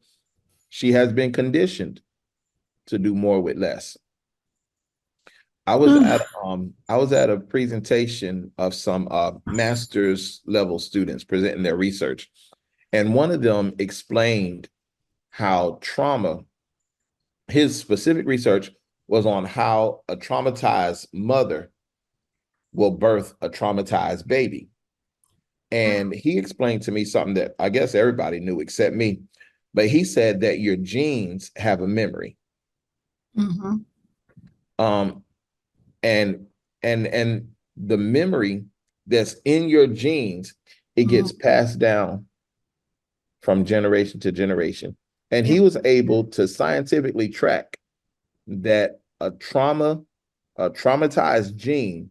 she has been conditioned to do more with less. I was at a presentation of some master's level students presenting their research, and one of them explained how trauma, his specific research was on how a traumatized mother will birth a traumatized baby. And he explained to me something that I guess everybody knew except me, but he said that your genes have a memory. Mm-hmm. Um, and and the memory that's in your genes, it gets passed down from generation to generation. And he was able to scientifically track that a traumatized gene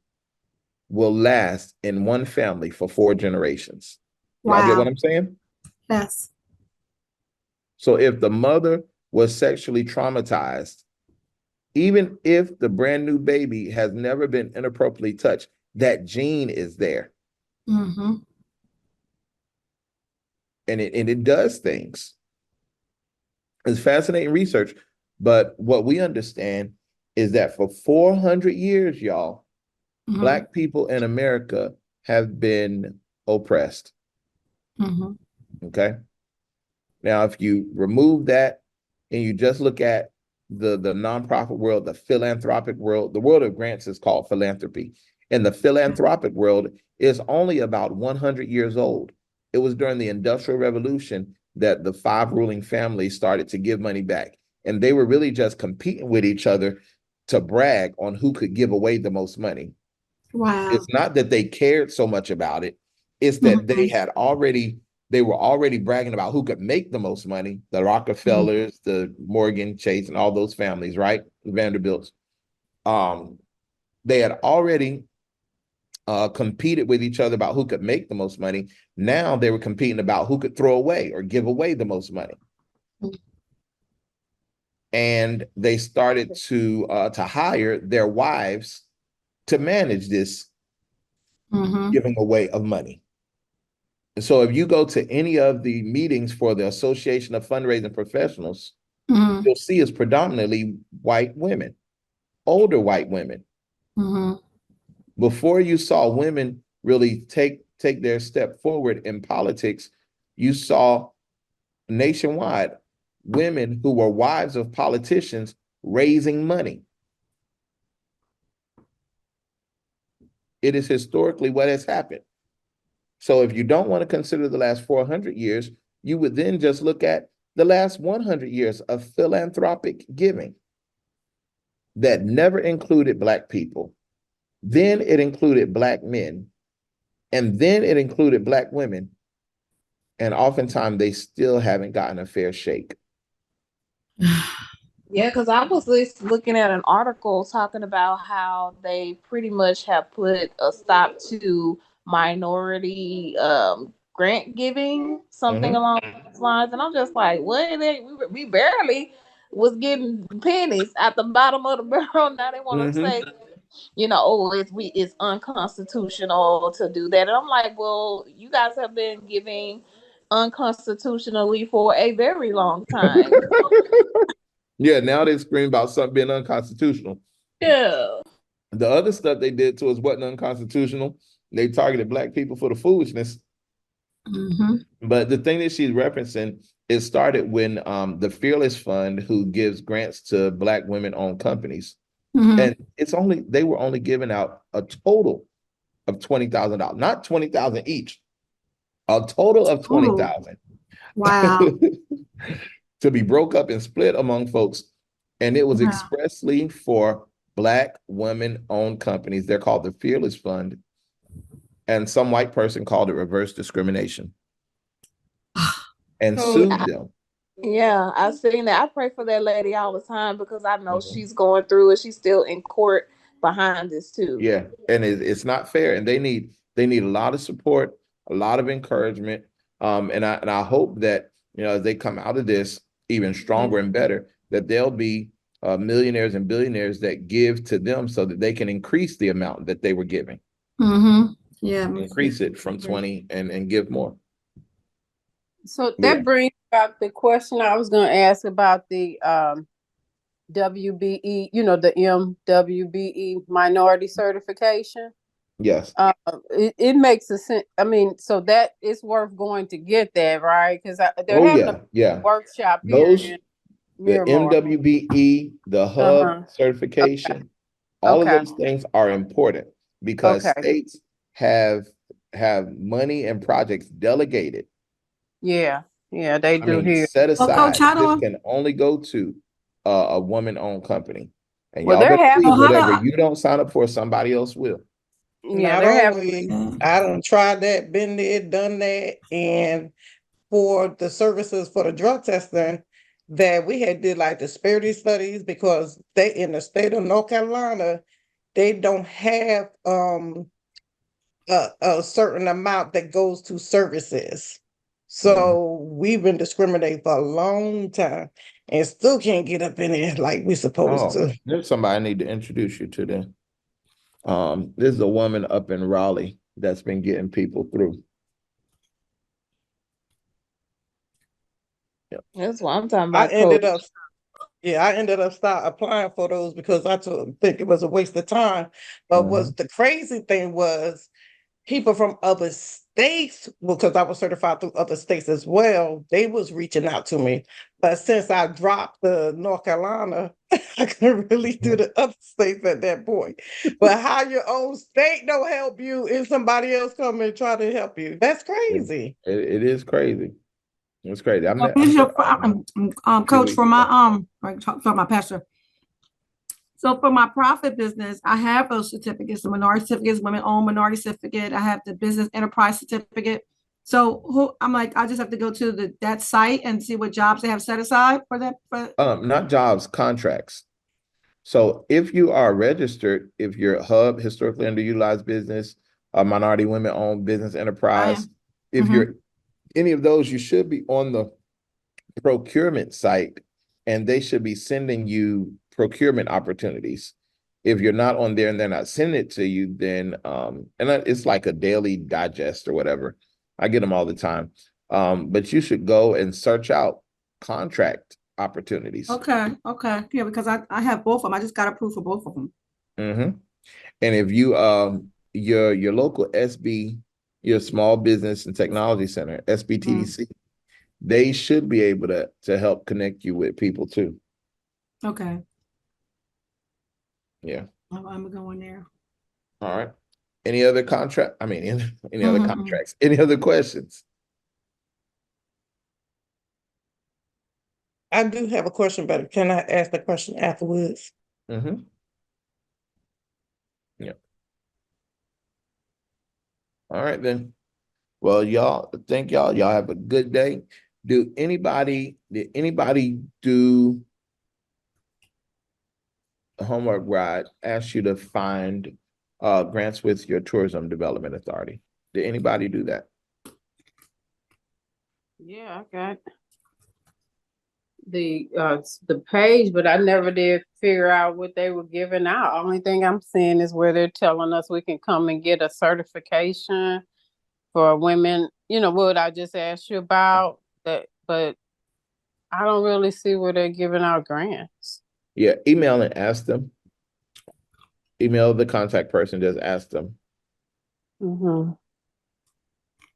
will last in one family for 4 generations. Y'all get what Wow. I'm saying? Yes. So if the mother was sexually traumatized, even if the brand new baby has never been inappropriately touched, that gene is there. Mm-hmm. And it does things. It's fascinating research. But what we understand is that for 400 years, y'all, Mm-hmm. Black people in America have been oppressed. Mm-hmm. Okay. Now, if you remove that and you just look at the nonprofit world, the philanthropic world, the world of grants is called philanthropy. And the philanthropic world is only about 100 years old. It was during the Industrial Revolution that the 5 ruling families started to give money back. And they were really just competing with each other to brag on who could give away the most money. Wow. It's not that they cared so much about it. It's that Mm-hmm. they were already bragging about who could make the most money, the Rockefellers, the Morgan Chase, and all those families, right? Vanderbilts. They had already competed with each other about who could make the most money. Now they were competing about who could throw away or give away the most money. And they started to hire their wives to manage this giving away of money. So if you go to any of the meetings for the Association of Fundraising Professionals, Mm-hmm. you'll see it's predominantly white women, older white women. Mm-hmm. Before you saw women really take their step forward in politics, you saw nationwide women who were wives of politicians raising money. It is historically what has happened. So if you don't want to consider the last 400 years, you would then just look at the last 100 years of philanthropic giving that never included Black people. Then it included Black men, and then it included Black women. And oftentimes they still haven't gotten a fair shake. Yeah, because I was just looking at an article talking about how they pretty much have put a stop to minority grant giving, something along those lines. And I'm just like, what? We barely was getting pennies at the bottom of the barrel. Now they want to say, oh, it's unconstitutional to do that. And I'm like, well, you guys have been giving unconstitutionally for a very long time. Yeah, now they scream about something being unconstitutional. Yeah. The other stuff they did to us wasn't unconstitutional. They targeted Black people for the foolishness. But the thing that she's referencing, it started when the Fearless Fund, who gives grants to Black women-owned companies, and they were only giving out a total of $20,000, not 20,000 each, a total of 20,000. Wow. To be broke up and split among folks. And it was expressly for Black women-owned companies. They're called the Fearless Fund. And some white person called it reverse discrimination and sued them. Yeah, I've seen that. I pray for that lady all the time because I know she's going through it. She's still in court behind this too. Yeah, and it's not fair. And they need a lot of support, a lot of encouragement. And I hope that as they come out of this even stronger and better, that there'll be millionaires and billionaires that give to them so that they can increase the amount that they were giving. Yeah. Increase it from 20 and give more. So that brings about the question I was going to ask about WBE, the MWBE minority certification. Yes. It makes a sense. I mean, so that it's worth going to get that, right? Because they're Oh having yeah, a yeah. workshop here Those in the Miramar. MWBE, the hub Uh-huh. certification, all of Okay. those things are important because Okay. states have money and projects delegated. Yeah. Yeah, they I do mean, here. set Well, Coach, aside. how This do can only go to a woman-owned company, and Well, y'all they're better having. believe how whatever do you don't sign up for, somebody else will. Yeah, Not they're having. only I, I done tried that, been there, done that, and for the services for the drug testing, that we had did like disparity studies because they in the state of North Carolina, they don't have a certain amount that goes to services. So we've been discriminating for a long time and still can't get up in it like we supposed Oh, to. there's somebody I need to introduce you to then. This is a woman up in Raleigh that's been getting people through. That's what I'm talking I about, ended Coach. up I ended up start applying for those because think it was a waste of time. But Mhm. the crazy thing was people from other states, well, because I was certified through other states as well, they was reaching out to me. But since I dropped the North Carolina, I couldn't really do the other states at that point. But how your own state don't help you if somebody else come and try to help you. That's It, crazy. it is crazy. It's crazy. well, here's your, Few Coach, weeks for my, ago. like, talk about my pastor. So for my profit business, I have those certificates, the minority certificates, women-owned minority certificate. I have the business enterprise certificate. So I'm like, I just have to go to that site and see what jobs they have set aside for that. Not jobs, contracts. So if you are registered, if you're a hub, historically underutilized business, a minority women-owned business I enterprise, am. if you're any of those, you should be on the procurement site, and they should be sending you procurement opportunities. If you're not on there and they're not sending it to you, then it's like a daily digest or whatever. I get them all the time. But you should go and search out contract opportunities. Okay. Yeah, because I have both of them. I just got approved for both of them. And if you your local SB, your Small Business and Technology Center, SBTDC, they should be able to help connect you with people too. Okay. Yeah. I'm going there. All right. Any other contract? I mean, any other contracts? Any other questions? I do have a question, but can I ask the question afterwards? Yeah. All right then. Well, y'all, thank y'all. Y'all have a good day. Did anybody do a homework where I asked you to find grants with your tourism development authority? Did anybody do that? Yeah, I got the page, but I never did figure out what they were giving out. Only thing I'm seeing is where they're telling us we can come and get a certification for women. What I just asked you about that, but I don't really see where they're giving out grants. Yeah, email and ask them. Email the contact person, just ask them. You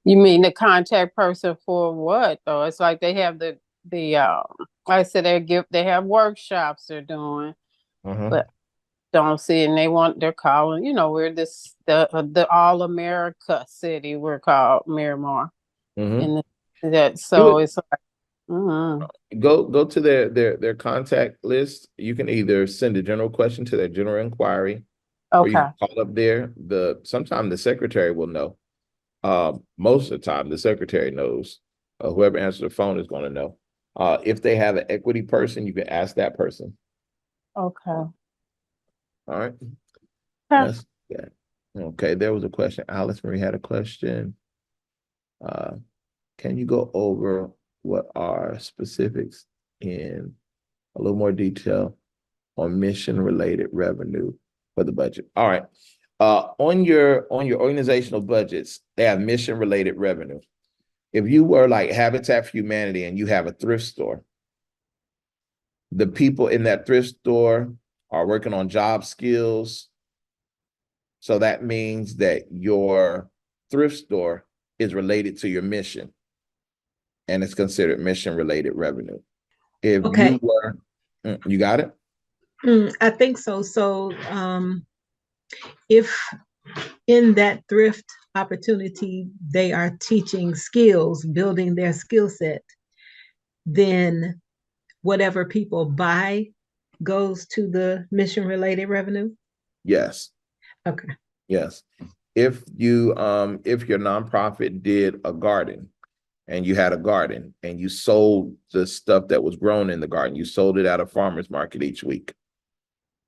mean the contact person for what though? It's like they have the like I said, they have workshops they're doing, but don't see it, and they're calling, we're the All America city, we're called Miramar. And so it's like Go to their contact list. You can either send a general question to their general inquiry, or you can call up there. Sometimes the secretary will know. Most of the time, the secretary knows. Whoever answers the phone is going to know. If they have an equity person, you can ask that person. Okay. All right. That's that. Okay. There was a question. Alice Marie had a question. Can you go over what are specifics in a little more detail on mission-related revenue for the budget? All right. On your organizational budgets, they have mission-related revenue. If you were like Habitat for Humanity and you have a thrift store, The people in that thrift store are working on job skills. So that means that your thrift store is related to your mission, and it's considered mission related revenue. If Okay. you were, you got it? I think so. So, if in that thrift opportunity they are teaching skills, building their skill set, then whatever people buy goes to the mission related revenue. Yes. Okay. Yes. If your nonprofit did a garden, and you had a garden and you sold the stuff that was grown in the garden, you sold it at a farmer's market each week.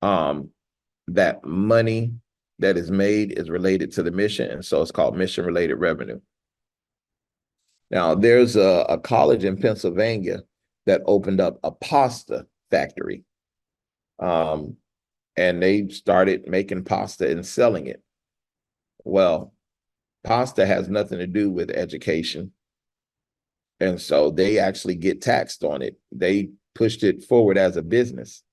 That money that is made is related to the mission, and so it's called mission related revenue. Now, there's a college in Pennsylvania that opened up a pasta factory. And they started making pasta and selling it. Well, pasta has nothing to do with education. And so they actually get taxed on it. They pushed it forward as a business.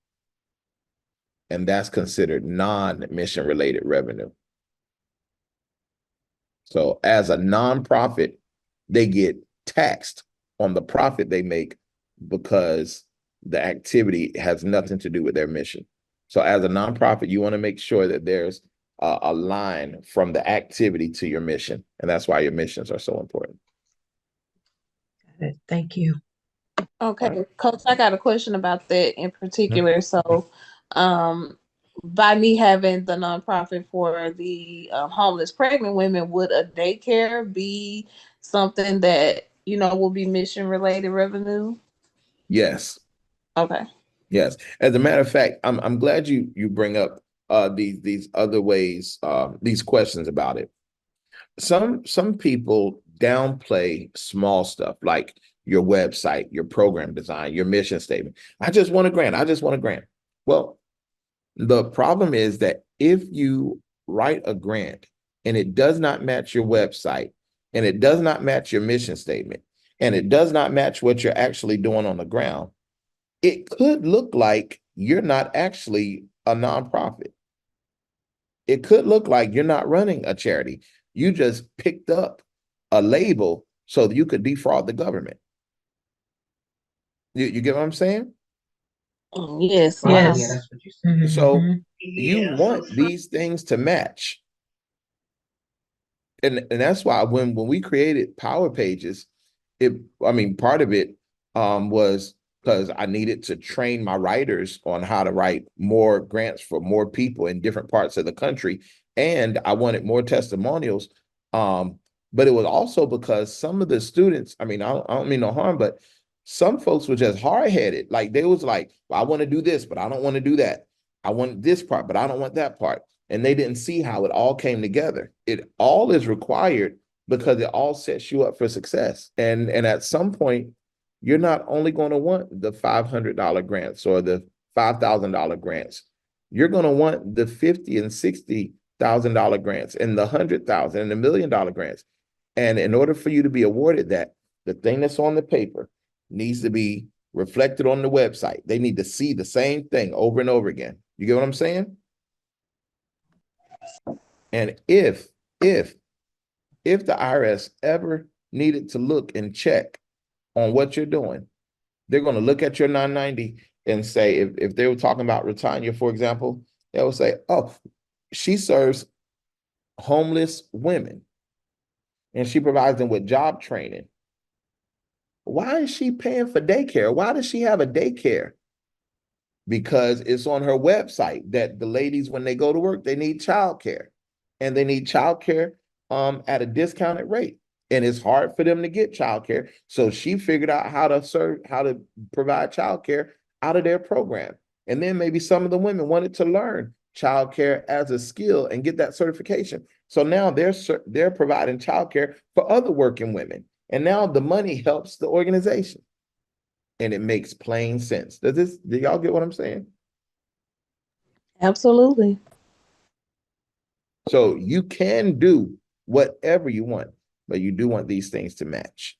And that's considered non-mission related revenue. So as a nonprofit, they get taxed on the profit they make because the activity has nothing to do with their mission. So as a nonprofit, you want to make sure that there's a line from the activity to your mission. And that's why your missions are so important. Thank you. Okay, Coach, I got a question about that in particular. So, by me having the nonprofit for the homeless pregnant women, would a daycare be something that will be mission related revenue? Yes. Okay. Yes. As a matter of fact, I'm glad you bring up these other ways, these questions about it. Some people downplay small stuff like your website, your program design, your mission statement. I just want a grant. I just want a grant. Well, the problem is that if you write a grant and it does not match your website, and it does not match your mission statement, and it does not match what you're actually doing on the ground, it could look like you're not actually a nonprofit. It could look like you're not running a charity. You just picked up a label so that you could defraud the government. You get what I'm saying? Yes. Yes. Wow. That's what you said. So you want these things to match. And that's why when we created Power Pages, part of it was because I needed to train my writers on how to write more grants for more people in different parts of the country. And I wanted more testimonials. But it was also because some of the students, I don't mean no harm, but some folks were just hard-headed. Like they was like, well, I want to do this, but I don't want to do that. I want this part, but I don't want that part. And they didn't see how it all came together. It all is required because it all sets you up for success. And at some point, you're not only going to want the $500 grants or the $5,000 grants. You're going to want the $50,000 and $60,000 grants and the $100,000 and the $1 million grants. And in order for you to be awarded that, the thing that's on the paper needs to be reflected on the website. They need to see the same thing over and over again. You get what I'm saying? And if the IRS ever needed to look and check on what you're doing, they're going to look at your 990 and say, if they were talking about Retanya, for example, they will say, oh, she serves homeless women and she provides them with job training. Why is she paying for daycare? Why does she have a daycare? Because it's on her website that the ladies, when they go to work, they need childcare. And they need childcare at a discounted rate. And it's hard for them to get childcare. So she figured out how to provide childcare out of their program. And then maybe some of the women wanted to learn childcare as a skill and get that certification. So now they're providing childcare for other working women. And now the money helps the organization. And it makes plain sense. Do y'all get what I'm saying? Absolutely. So you can do whatever you want, but you do want these things to match.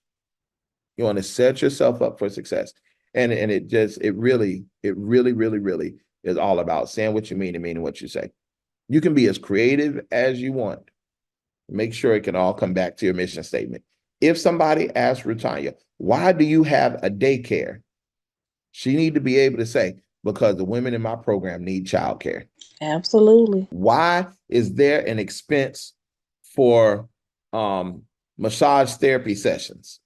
You want to set yourself up for success. And it really, really is all about saying what you mean and meaning what you say. You can be as creative as you want. Make sure it can all come back to your mission statement. If somebody asks Retanya, why do you have a daycare? She need to be able to say, because the women in my program need childcare. Absolutely. Why is there an expense for massage therapy sessions?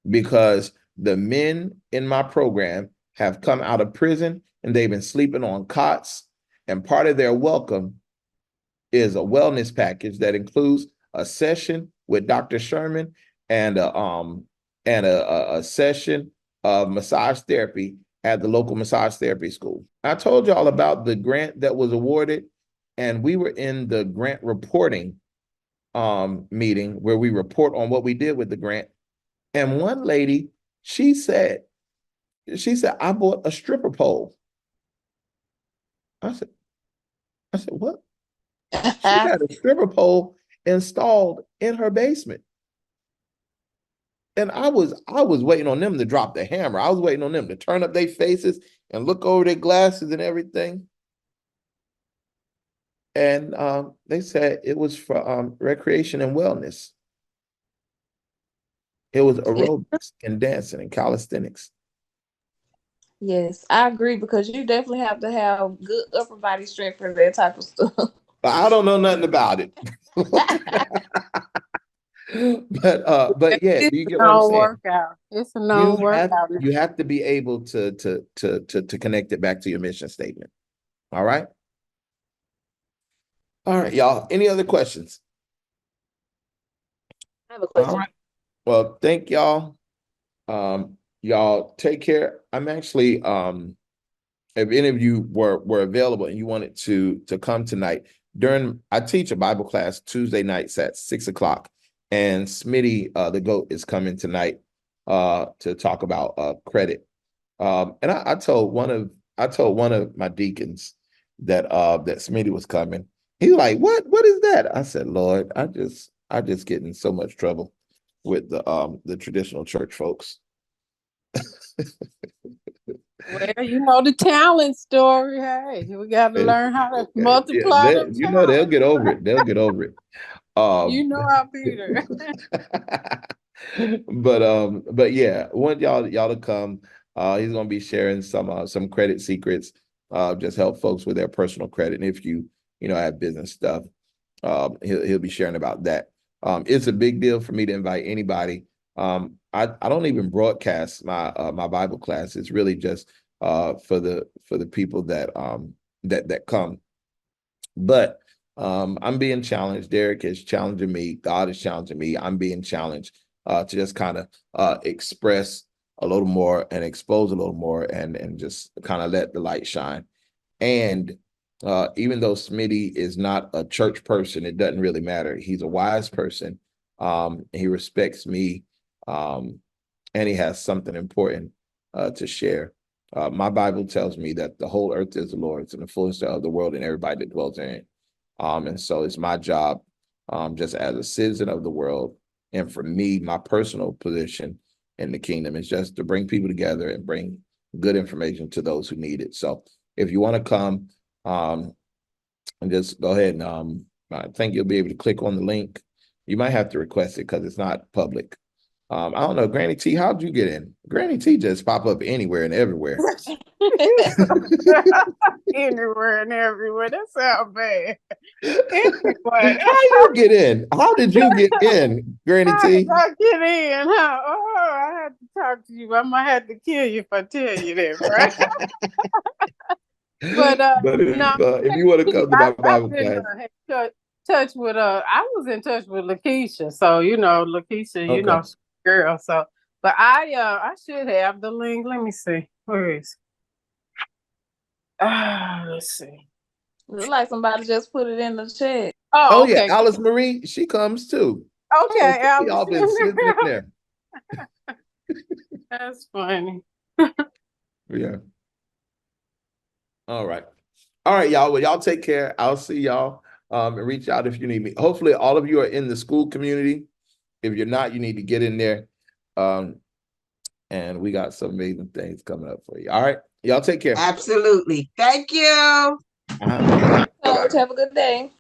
Because the men in my program have come out of prison and they've been sleeping on cots, and part of their welcome is a wellness package that includes a session with Dr. Sherman and a session of massage therapy at the local massage therapy school. I told y'all about the grant that was awarded, and we were in the grant reporting meeting where we report on what we did with the grant. And one lady, she said, I bought a stripper pole. I said, what? She had a stripper pole installed in her basement. And I was waiting on them to drop the hammer. I was waiting on them to turn up their faces and look over their glasses and everything. And they said it was for recreation and wellness. It was aerobics and dancing and calisthenics. Yes, I agree, because you definitely have to have good upper body strength for that type of stuff. But I don't know nothing about it. But yeah, do you get what I'm saying? Workout. It's a known workout. You have to be able to connect it back to your mission statement. All right. All right, y'all. Any other questions? I have a question. All right. Well, thank y'all. Y'all take care. I'm actually if any of you were available and you wanted to come tonight, I teach a Bible class Tuesday nights at 6:00, and Smitty the GOAT is coming tonight to talk about credit. And I told one of my deacons that that Smitty was coming. He's like, what is that? I said, Lord, I just get in so much trouble with the traditional church folks. Well, you know the talent story. Hey, we got to learn how to multiply them. You know, they'll get over it. They'll get over it. You know how Peter. But yeah, I want y'all to come. He's gonna be sharing some credit secrets, just help folks with their personal credit. And if you have business stuff, he'll be sharing about that. It's a big deal for me to invite anybody. I don't even broadcast my Bible class. It's really just for the people that come. But I'm being challenged. Derek is challenging me. God is challenging me. I'm being challenged to just kind of express a little more and expose a little more and just kind of let the light shine. And even though Smitty is not a church person, it doesn't really matter. He's a wise person. He respects me, and he has something important to share. My Bible tells me that the whole earth is the Lord's and the fullness of the world and everybody that dwells in it. And so it's my job, just as a citizen of the world, and for me, my personal position in the kingdom is just to bring people together and bring good information to those who need it. So if you want to come, and just go ahead and I think you'll be able to click on the link. You might have to request it because it's not public. I don't know, Granny T, how'd you get in? Granny T just pop up anywhere and everywhere. Anywhere and everywhere. That sounds bad. Anyway. How you get in? How did you get in, Granny How T? did I get in? Huh? Oh, I had to talk to you. I might have to kill you if I tell you that, right? But if you want to come to my Bible class, touch with I was in touch with Lakeisha, so Lakeisha, girl. So, but I should have the link. Let me see. Where is? Let's see. Looks like somebody just put it in the chat. Oh Okay. yeah, Alice Marie, she comes too. Okay, Alice. Y'all been slipping in there. That's funny. Yeah. All right, y'all. Well, y'all take care. I'll see y'all. And reach out if you need me. Hopefully, all of you are in the school community. If you're not, you need to get in there, and and we got some amazing things coming up for you. All right, y'all take care. Absolutely. Thank you. Uh-huh. Coach, have a good day.